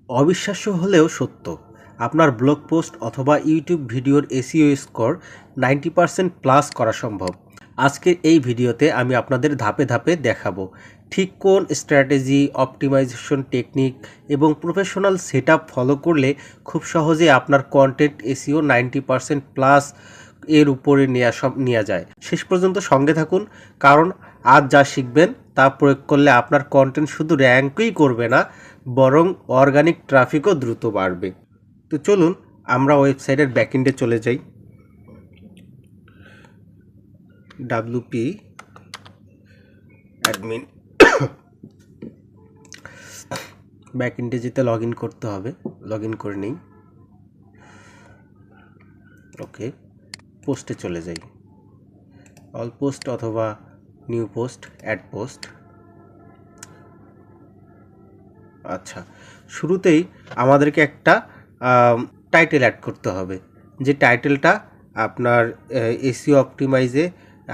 অবিশ্বাস্য হলেও সত্য, আপনার ব্লগ পোস্ট অথবা ইউটিউব ভিডিওর এসইও স্কোর 90% প্লাস করা সম্ভব। আজকের এই ভিডিওতে আমি আপনাদের ধাপে ধাপে দেখাবো ঠিক কোন স্ট্র্যাটেজি, অপটিমাইজেশন টেকনিক এবং প্রফেশনাল সেটআপ ফলো করলে খুব সহজে আপনার কন্টেন্ট এসইও 90% প্লাস এর উপরে নেওয়া যায়। শেষ পর্যন্ত সঙ্গে থাকুন, কারণ আজ যা শিখবেন তা প্রয়োগ করলে আপনার কন্টেন্ট শুধু র্যাঙ্কই করবে না, বরং অর্গানিক ট্রাফিকও দ্রুত বাড়বে। তো চলুন আমরা ওয়েবসাইটের ব্যাকএন্ডে চলে যাই। ডাব্লিউপি অ্যাডমিন ব্যাকএন্ডে যেতে লগ ইন করতে হবে, লগ ইন করে নিই। ওকে, পোস্টে চলে যাই, অল পোস্ট অথবা নিউ পোস্ট, অ্যাড পোস্ট। আচ্ছা, শুরুতেই আমাদেরকে একটা টাইটেল অ্যাড করতে হবে, যে টাইটেলটা আপনার এসইও অপটিমাইজে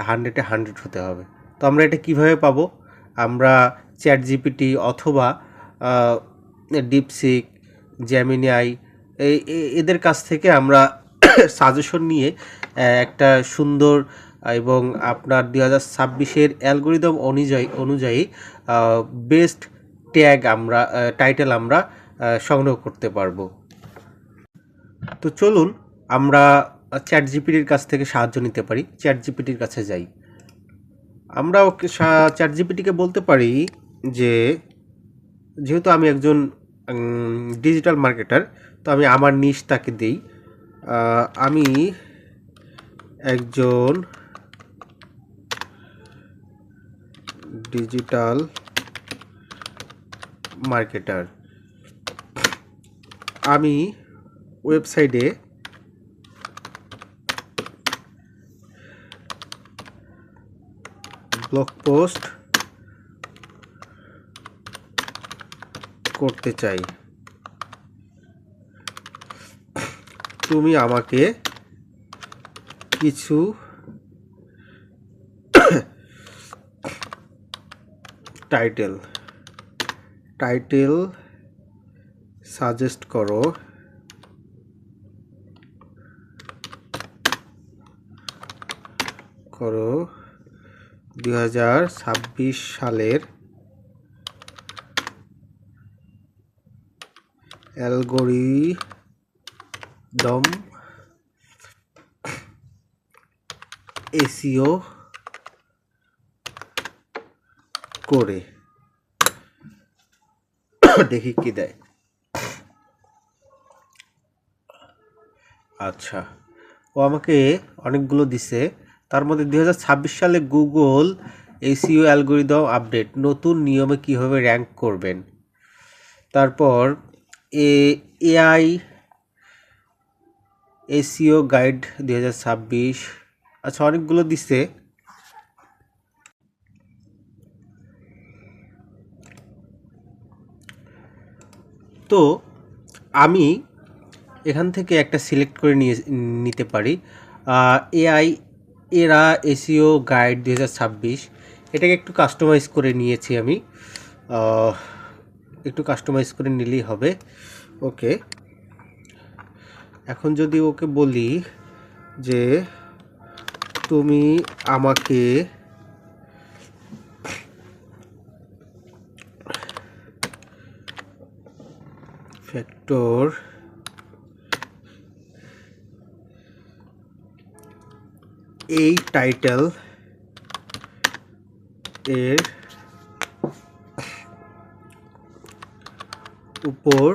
100-এ 100 হতে হবে। তো আমরা এটা কিভাবে পাবো? আমরা চ্যাট জিপিটি অথবা ডিপসিক, জেমিনি, এদের কাছ থেকে আমরা সাজেশন নিয়ে একটা সুন্দর এবং আপনার 2026-এর অ্যালগোরিদম অনুযায়ী বেস্ট ট্যাগ আমরা টাইটেল আমরা সংগ্রহ করতে পারবো। তো চলুন আমরা চ্যাট জিপিটির কাছ থেকে সাহায্য নিতে পারি। চ্যাট জিপিটির কাছে যাই। আমরা ওকে চ্যাট জিপিটিকে বলতে পারি যে, যেহেতু আমি একজন ডিজিটাল মার্কেটার, তো আমি আমার নিশ তাকে দিই। আমি একজন ডিজিটাল মার্কেটার। আমি ওয়েবসাইটে ব্লগ পোস্ট করতে চাই, তুমি আমাকে কিছু টাইটেল সাজেস্ট করো। 2026 সালের অ্যালগোরিদম এসইও করে দেখি কি দেয়। আচ্ছা, ও আমাকে অনেকগুলো দিছে। তার মধ্যে 2026 সালে গুগল এসইও অ্যালগোরিদম আপডেট, নতুন নিয়মে কিভাবে র্যাঙ্ক করবেন। তারপর এআই এসইও গাইড 2026। আচ্ছা, অনেকগুলো দিছে। তো আমি এখান থেকে একটা সিলেক্ট করে নিতে পারি। এআই এরা এসইও গাইড 2026, এটাকে একটু কাস্টমাইজ করে নিয়েছি আমি। একটু কাস্টমাইজ করে নিলেই হবে। ওকে, এখন যদি ওকে বলি যে তুমি আমাকে ফ্যাক্টর এই টাইটেল এর উপর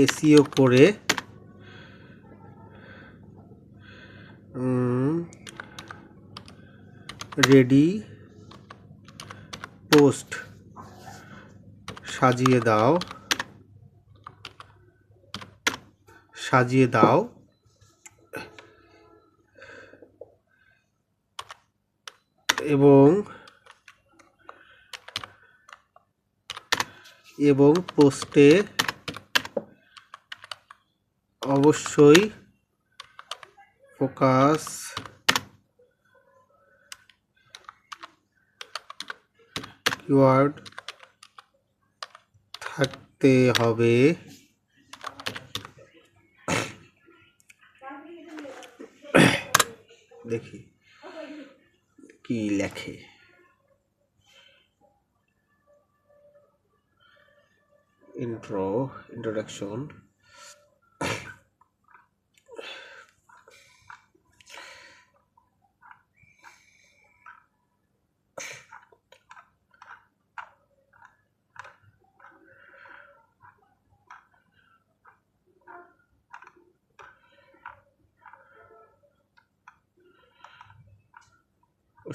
এসইও করে রেডি পোস্ট সাজিয়ে দাও এবং পোস্টে অবশ্যই ফোকাস কিওয়ার্ড থাকতে হবে। দেখি কি লেখে। ইন্ট্রোডাকশন।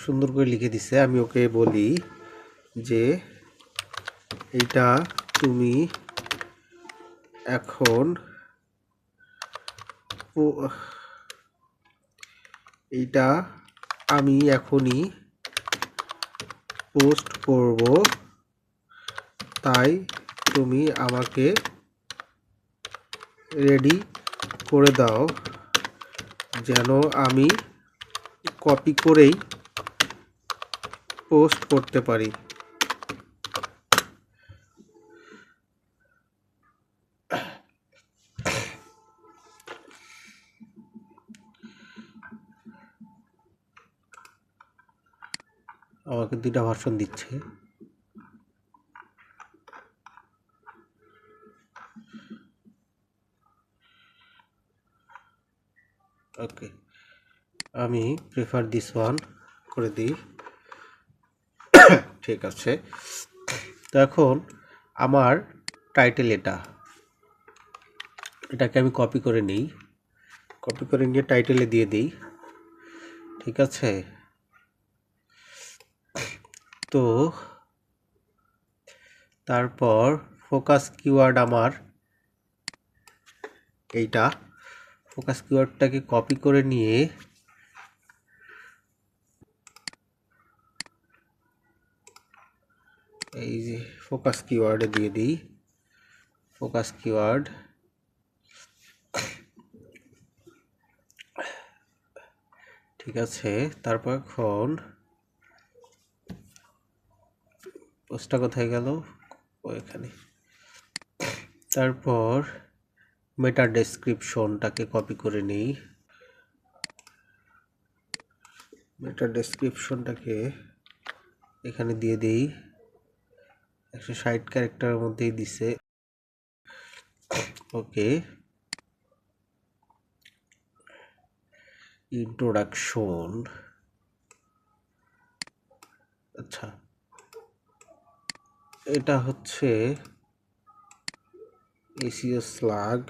সুন্দর করে লিখে দিছে। আমি ওকে বলি যে এইটা তুমি এখন এইটা আমি এখনই পোস্ট করব, তাই তুমি আমাকে রেডি করে দাও যেন আমি কপি করেই পোস্ট করতে পারি। আমাকে 2টা ভার্সন দিচ্ছে। ওকে, আমি প্রেফার দিস ওয়ান করে দিই। ঠিক আছে, তো এখন আমার টাইটেল এটাকে আমি কপি করে নিই। কপি করে নিয়ে টাইটেলে দিয়ে দিই। ঠিক আছে, তো তারপর ফোকাস কিওয়ার্ড আমার এইটা। ফোকাস কিওয়ার্ডটাকে কপি করে নিয়ে এই যে ফোকাস কিওয়ার্ডে দিয়ে দিই। ফোকাস কিওয়ার্ড, ঠিক আছে। তারপর এখন পোস্টটা কোথায় গেল? ওইখানে। তারপর মেটা ডেসক্রিপশনটাকে কপি করে নিই। মেটা ডেসক্রিপশনটাকে এখানে দিয়ে দিই। 160 ক্যারেক্টারের মধ্যেই দিছে। ওকে, ইন্ট্রোডাকশন। আচ্ছা, এটা হচ্ছে এসইও স্লাগ।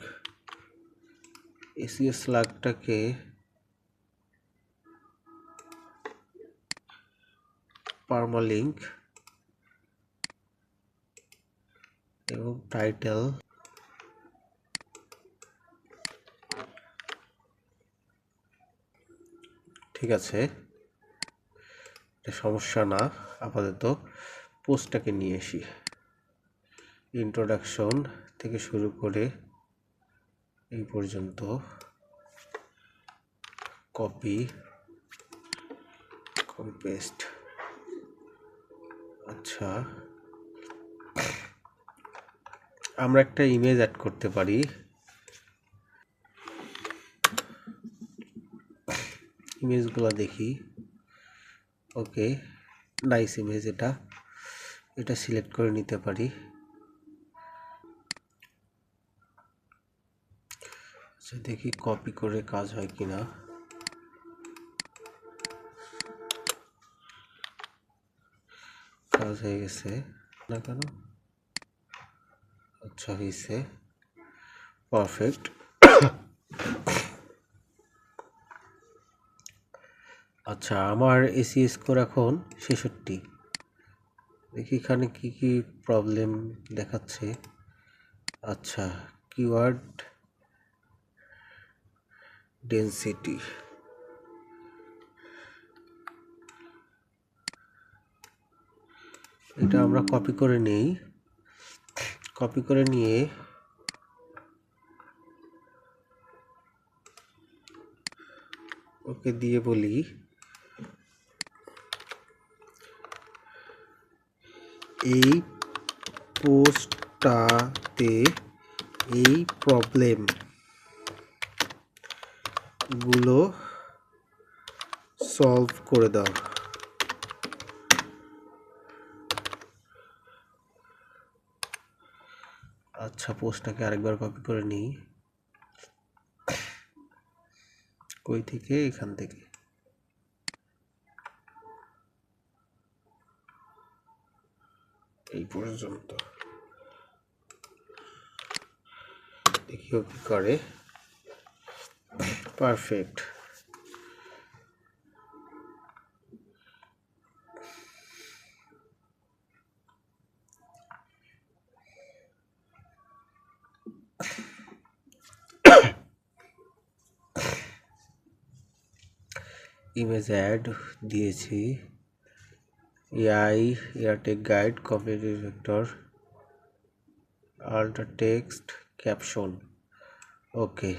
এসইও স্লাগটাকে পারমালিঙ্ক এবং টাইটেল। ঠিক আছে, এটা সমস্যা না। আপাতত পোস্টটাকে নিয়ে আসি। ইন্ট্রোডাকশন থেকে শুরু করে এই পর্যন্ত কপি পেস্ট। আচ্ছা, আমরা একটা ইমেজ অ্যাড করতে পারি। ইমেজগুলো দেখি। ওকে, নাইস ইমেজ। এটা সিলেক্ট করে নিতে পারি। আচ্ছা, দেখি কপি করে কাজ হয় কিনা। কাজ হয়ে গেছে না কেন? আচ্ছা, হয়েছে, পারফেক্ট। আচ্ছা, আমার এসি স্কোর এখন 66। দেখি এখানে কি কি প্রবলেম দেখাচ্ছে। আচ্ছা, কিওয়ার্ড ডেনসিটি। এটা আমরা কপি করে নেই। কপি করে নিয়ে ওকে দিয়ে বলি এই পোস্টটা টাতে এই প্রবলেম গুলো সলভ করে দাও। আচ্ছা, পোস্টটাকে আরেকবার কপি করে নিই। কই থেকে? এখান থেকে। এই পর্যন্ত। দেখি ও কি করে। পারফেক্ট। ইমেজ অ্যাড দিয়েছি। AI airtech guide copyright vector ultra text caption. Okay,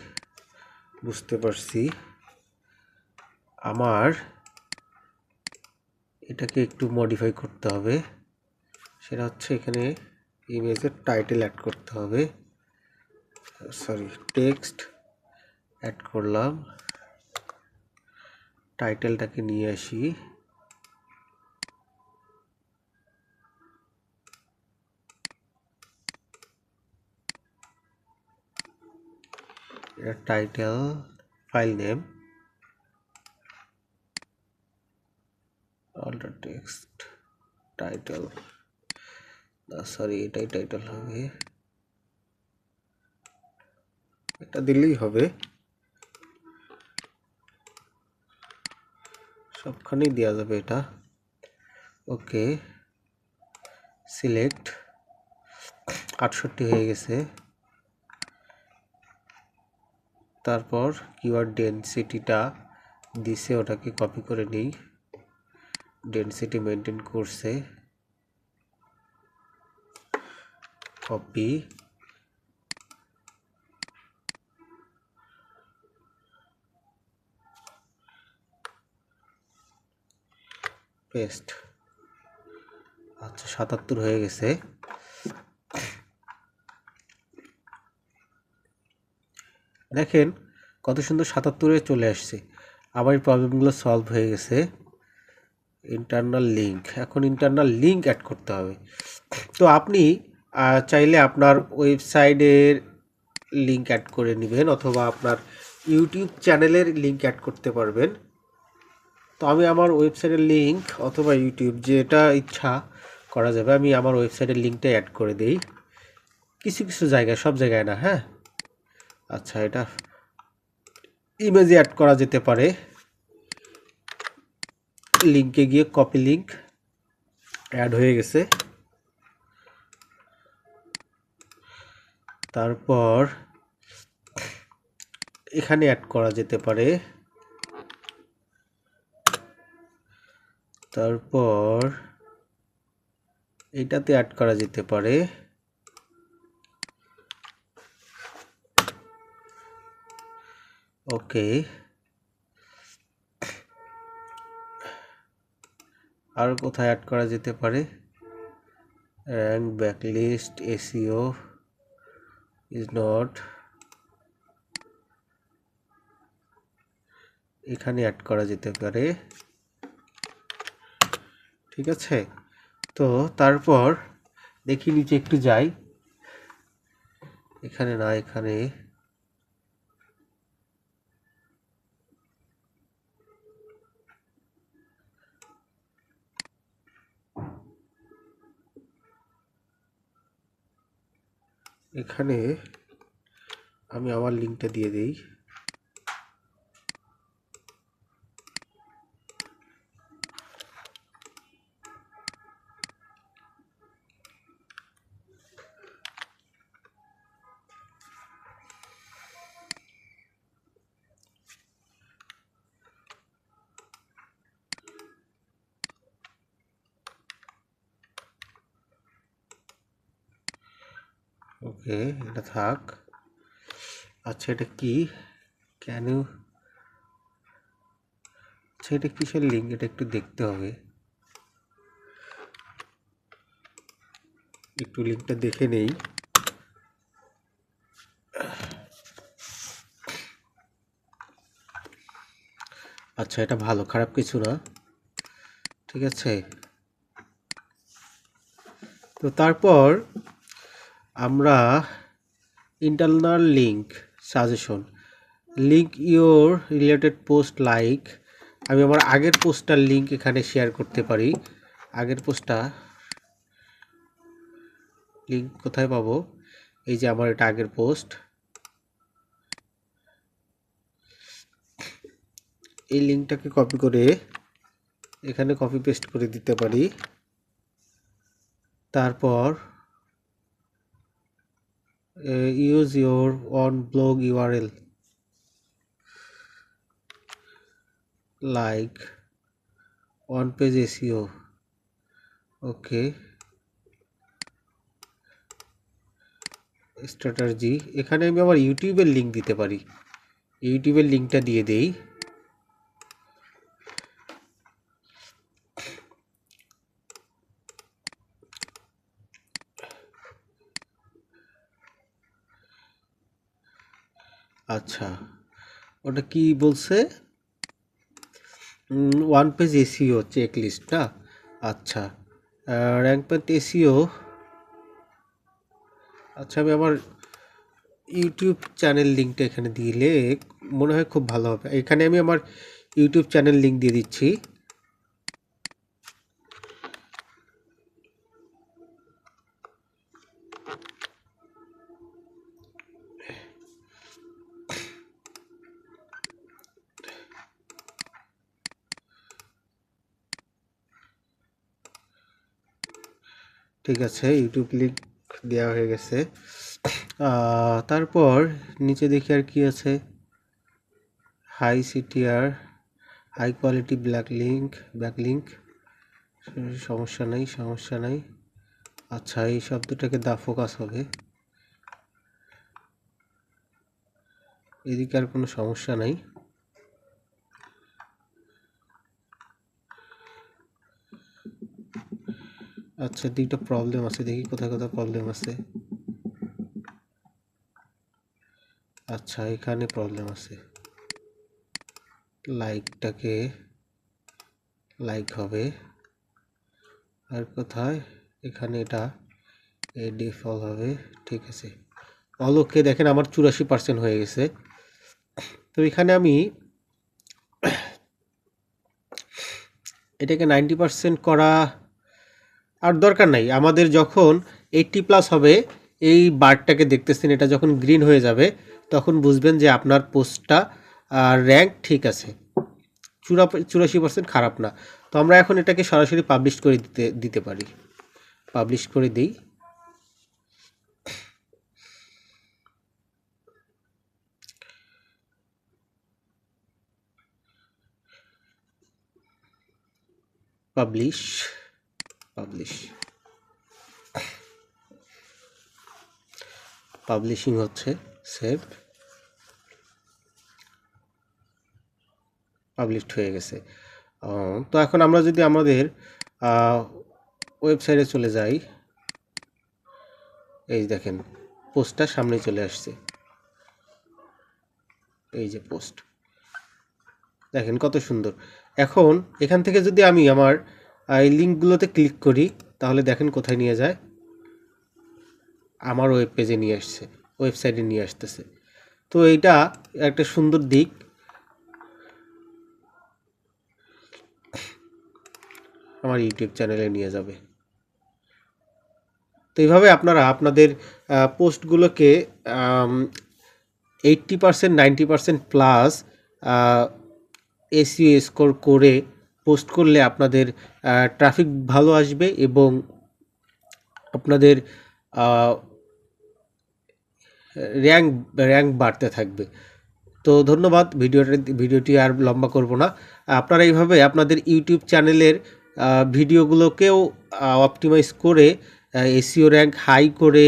বুঝতে পারছি। আমার এটাকে একটু মডিফাই করতে হবে। সেটা হচ্ছে এখানে ইমেজের টাইটেল অ্যাড করতে হবে। সরি, টেক্সট অ্যাড করলাম। টাইটেলটাকে নিয়ে আসি। এটা title, file name ultra text title. Sorry, এটাই টাইটেল হবে। এটা দিলেই হবে। সবখানেই দেওয়া যাবে এটা। ওকে, সিলেক্ট। 68 হয়ে গেছে। তারপর কিওয়ার্ড ডেনসিটিটা দিছে, ওটাকে কপি করে নিই। ডেনসিটি মেনটেন করছে। কপি। পেস্ট। আচ্ছা, 77 হয়ে গেছে। দেখেন কত সুন্দর 77-এ চলে আসছে। আবার এই প্রবলেমগুলো সলভ হয়ে গেছে। ইন্টারনাল লিঙ্ক, এখন ইন্টারনাল লিঙ্ক অ্যাড করতে হবে। তো আপনি চাইলে আপনার ওয়েবসাইটের লিঙ্ক অ্যাড করে নেবেন, অথবা আপনার ইউটিউব চ্যানেলের লিঙ্ক অ্যাড করতে পারবেন। তো আমি আমার ওয়েবসাইটের লিঙ্ক অথবা ইউটিউব, যেটা ইচ্ছা করা যাবে, আমি আমার ওয়েবসাইটের লিঙ্কটা অ্যাড করে দিই। কিছু কিছু জায়গায়, সব জায়গায় না। হ্যাঁ, আচ্ছা, এটা ইমেজে অ্যাড করা যেতে পারে। লিঙ্কে গিয়ে কপি লিঙ্ক, অ্যাড হয়ে গেছে। তারপর এখানে অ্যাড করা যেতে পারে। তারপর এইটাতে অ্যাড করা যেতে পারে। ওকে, আর কোথায় অ্যাড করা যেতে পারে? র্যাঙ্ক, ব্যাকলিস্ট, এসইও ইজ নট, এখানে অ্যাড করা যেতে পারে। ঠিক আছে, তো তারপর দেখি নিচে একটু যাই। এখানে না, এখানে এখানে আমি আমার লিঙ্কটা দিয়ে দিই। ওকে, এটা থাক। আচ্ছা, এটা কি? কেন? আচ্ছা, এটা কিসের লিঙ্ক? এটা একটু দেখতে হবে। একটু লিঙ্কটা দেখে নেই। আচ্ছা, এটা ভালো, খারাপ কিছু না, ঠিক আছে। তো তারপর আমরা internal link suggestion, link your related post like. আমি আমার আগের পোস্টটার লিঙ্ক এখানে শেয়ার করতে পারি। আগের পোস্টটা লিঙ্ক কোথায় পাবো? এই যে আমার এটা আগের পোস্ট, এই লিঙ্কটাকে কপি করে এখানে কপি পেস্ট করে দিতে পারি। তারপর use your on blog URL like on page SEO. Okay, strategy, এখানে আমি আমার ইউটিউবের লিঙ্ক দিতে পারি। ইউটিউবের লিঙ্কটা দিয়ে দেই। আচ্ছা, ওটা কি বলছে? One page SEO checklist না? আচ্ছা, র্যাঙ্ক পয়েন্ট এসইও। আচ্ছা, আমি আমার ইউটিউব চ্যানেল লিঙ্কটা এখানে দিলে মনে হয় খুব ভালো হবে। এখানে আমি আমার ইউটিউব চ্যানেল লিঙ্ক দিয়ে দিচ্ছি। ঠিক আছে, ইউটিউব লিঙ্ক দেওয়া হয়ে গেছে। তারপর নিচে দেখি আর কি আছে। High CTR, high quality backlink, সমস্যা নাই, সমস্যা নাই। আচ্ছা, এই শব্দটাকে দা ফোকাস হবে, এদিকে আর কোনো সমস্যা নাই। আচ্ছা, দুইটা প্রবলেম আছে, দেখি কোথায় কোথায় প্রবলেম আছে। আচ্ছা, এখানে প্রবলেম আছে। লাইকটাকে লাইক হবে, আর কোথায়? এখানে এটা ডিফল্ট হবে, ঠিক আছে। অলোকে দেখেন আমার 84% হয়ে গেছে। তো এখানে আমি এটাকে 90% করা আর দরকার নাই। আমাদের যখন 80+ হবে, এই বারটাকে দেখতেছেন, এটা যখন গ্রিন হয়ে যাবে তখন বুঝবেন যে আপনার পোস্টটা র্যাঙ্ক ঠিক আছে, 84% খারাপ না। তো আমরা এখন এটাকে সরাসরি পাবলিশ করে দিতে পারি। পাবলিশ করে দিই। পাবলিশ, পাবলিশিং হচ্ছে, সেভ, পাবলিশড হয়ে গেছে। তো এখন আমরা যদি আমাদের ওয়েবসাইটে চলে যাই, এই দেখেন পোস্টটা সামনে চলে আসছে। এই যে পোস্ট, দেখেন কত সুন্দর। এখন এখান থেকে যদি আমি আমার এই লিঙ্কগুলোতে ক্লিক করি তাহলে দেখেন কোথায় নিয়ে যায়, আমার ওয়েব পেজে নিয়ে আসছে, ওয়েবসাইটে নিয়ে আসতেছে। তো এইটা একটা সুন্দর দিক। আমার ইউটিউব চ্যানেলে নিয়ে যাবে। তো এইভাবে আপনারা আপনাদের পোস্টগুলোকে 80%, 90% প্লাস এসইও স্কোর করে পোস্ট করলে আপনাদের ট্রাফিক ভালো আসবে এবং আপনাদের র্যাঙ্ক বাড়তে থাকবে। তো ধন্যবাদ, ভিডিওটি আর লম্বা করব না। আপনারা এইভাবে আপনাদের ইউটিউব চ্যানেলের ভিডিওগুলোকেও অপটিমাইজ করে এসইও র্যাঙ্ক হাই করে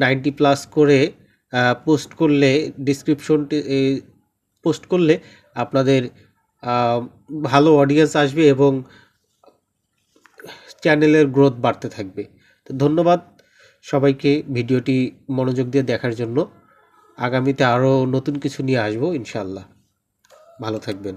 90+ করে পোস্ট করলে, ডিসক্রিপশনটি পোস্ট করলে আপনাদের ভালো অডিয়েন্স আসবে এবং চ্যানেলের গ্রোথ বাড়তে থাকবে। তো ধন্যবাদ সবাইকে ভিডিওটি মনোযোগ দিয়ে দেখার জন্য। আগামীতে আরও নতুন কিছু নিয়ে আসবো ইনশাআল্লাহ। ভালো থাকবেন।